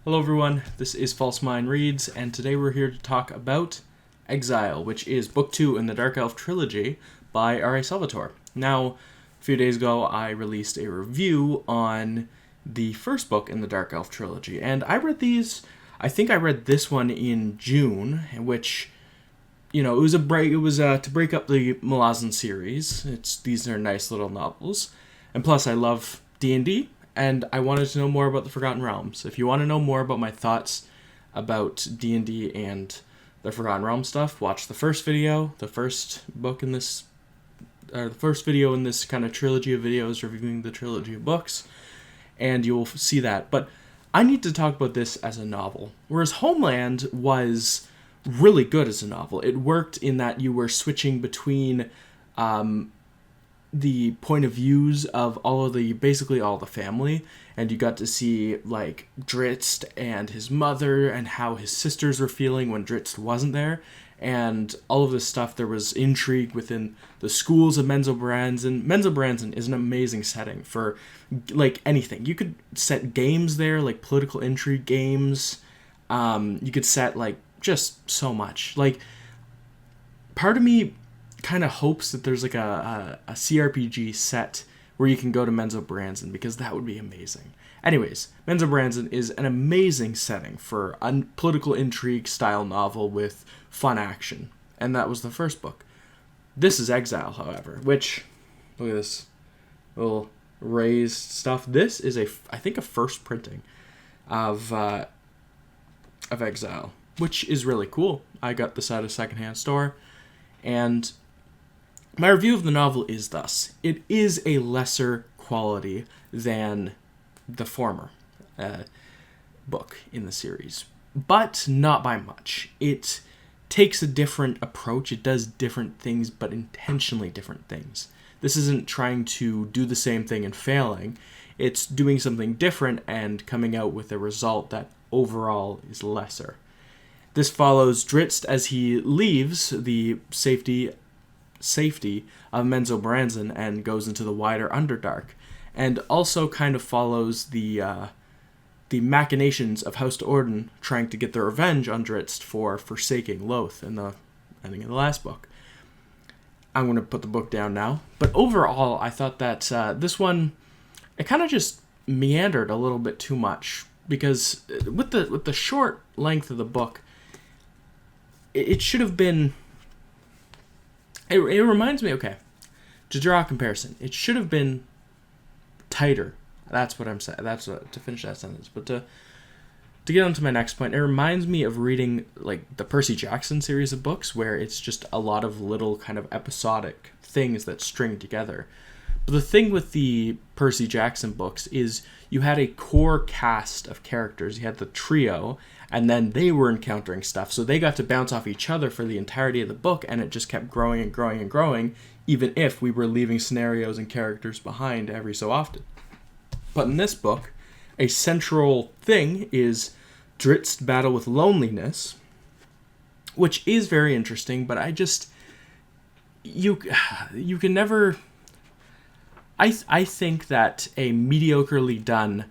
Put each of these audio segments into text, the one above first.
Hello everyone, this is False Mind Reads, and today we're here to talk about Exile, which is book 2 in the Dark Elf trilogy by R.A. Salvatore. Now, a few days ago I released a review on the first book in the Dark Elf trilogy, and I read this one in June, which, it was to break up the Malazan series. These are nice little novels, and plus I love D&D, and I wanted to know more about the Forgotten Realms. If you want to know more about my thoughts about D&D and the Forgotten Realms stuff, watch the first video, the first video in this kind of trilogy of videos reviewing the trilogy of books, and you'll see that. But I need to talk about this as a novel, whereas Homeland was really good as a novel. It worked in that you were switching between the point of views of basically all the family, and you got to see like Drizzt and his mother and how his sisters were feeling when Drizzt wasn't there, and all of this stuff. There was intrigue within the schools of Menzoberranzan. Menzoberranzan is an amazing setting for like anything. You could set games there, like political intrigue games. You could set like just so much. Like, part of me kind of hopes that there's like a CRPG set where you can go to Menzoberranzan, because that would be amazing. Anyways, Menzoberranzan is an amazing setting for a political intrigue style novel with fun action, and that was the first book. This is Exile, however, which, look at this little raised stuff. This is I think a first printing of Exile, which is really cool. I got this at a secondhand store, and my review of the novel is thus. It is a lesser quality than the former book in the series, but not by much. It takes a different approach. It does different things, but intentionally different things. This isn't trying to do the same thing and failing. It's doing something different and coming out with a result that overall is lesser. This follows Drizzt as he leaves the safety of Menzoberranzan and goes into the wider Underdark, and also kind of follows the machinations of House Orden trying to get their revenge on Drizzt for forsaking Loth in the ending of the last book. I'm going to put the book down now, but overall I thought that this one, it kind of just meandered a little bit too much, because with the short length of the book, it should have been. It reminds me, okay, to draw a comparison, it should have been tighter. That's what I'm saying. To finish that sentence. But to get on to my next point, it reminds me of reading like the Percy Jackson series of books, where it's just a lot of little kind of episodic things that string together. But the thing with the Percy Jackson books is you had a core cast of characters. You had the trio, and then they were encountering stuff, so they got to bounce off each other for the entirety of the book, and it just kept growing and growing and growing, even if we were leaving scenarios and characters behind every so often. But in this book, a central thing is Drizzt's battle with loneliness, which is very interesting, but you can never. I think that a mediocrely done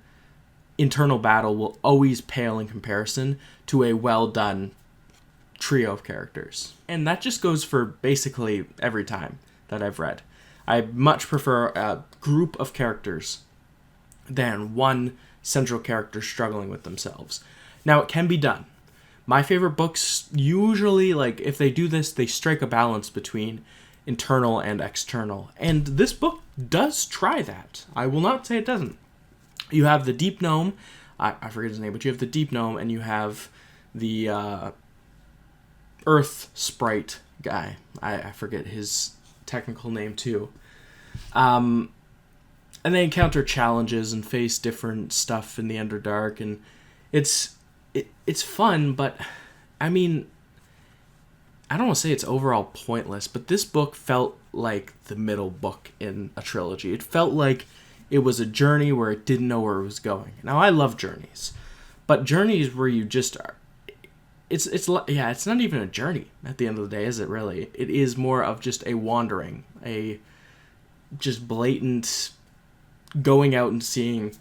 internal battle will always pale in comparison to a well-done trio of characters. And that just goes for basically every time that I've read. I much prefer a group of characters than one central character struggling with themselves. Now, it can be done. My favorite books usually, like, if they do this, they strike a balance between internal and external. And this book does try that. I will not say it doesn't. You have the Deep Gnome, I forget his name, but you have the Deep Gnome, and you have the Earth Sprite guy. I forget his technical name too. And they encounter challenges and face different stuff in the Underdark, and it's fun, but I mean, I don't want to say it's overall pointless, but this book felt like the middle book in a trilogy. It felt like it was a journey where it didn't know where it was going. Now, I love journeys, but journeys where you just are, it's not even a journey at the end of the day, is it really? It is more of just a wandering, a just blatant going out and seeing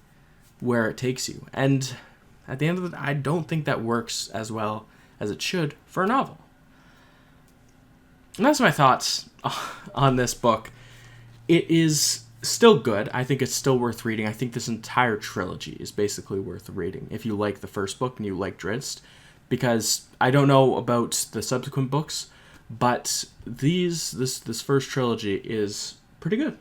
where it takes you. And at the end of the day, I don't think that works as well as it should for a novel. And that's my thoughts on this book. It is still good. I think it's still worth reading. I think this entire trilogy is basically worth reading if you like the first book and you like Drizzt, because I don't know about the subsequent books, but this first trilogy is pretty good.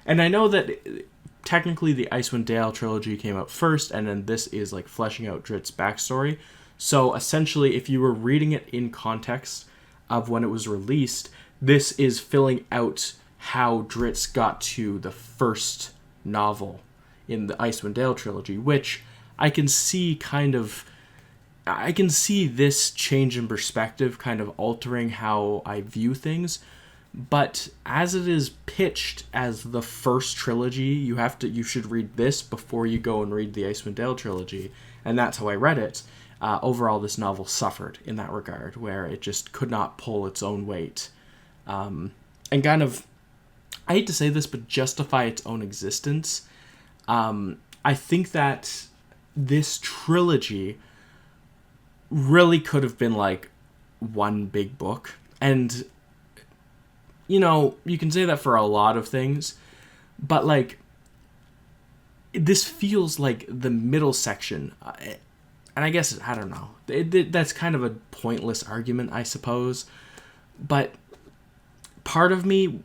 And I know that technically the Icewind Dale trilogy came out first, and then this is like fleshing out Drizzt's backstory. So essentially, if you were reading it in context of when it was released, this is filling out how Drizzt got to the first novel in the Icewind Dale trilogy, which I can see this change in perspective kind of altering how I view things. But as it is pitched as the first trilogy, you should read this before you go and read the Icewind Dale trilogy, and that's how I read it. Overall, this novel suffered in that regard, where it just could not pull its own weight, and kind of, I hate to say this, but justify its own existence. I think that this trilogy really could have been like one big book, and you can say that for a lot of things, but like this feels like the middle section, and I guess, I don't know, that's kind of a pointless argument, I suppose, but part of me,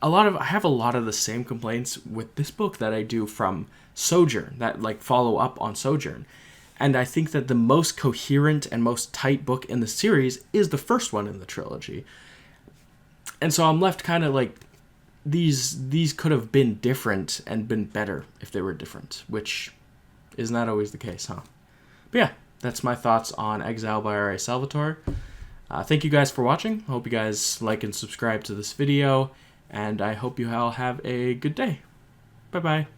I have a lot of the same complaints with this book that I do from Sojourn, that like follow up on Sojourn. And I think that the most coherent and most tight book in the series is the first one in the trilogy. And so I'm left kind of like, these could have been different and been better if they were different, which is not always the case, huh? But yeah, that's my thoughts on Exile by R.A. Salvatore. Thank you guys for watching. I hope you guys like and subscribe to this video, and I hope you all have a good day. Bye-bye.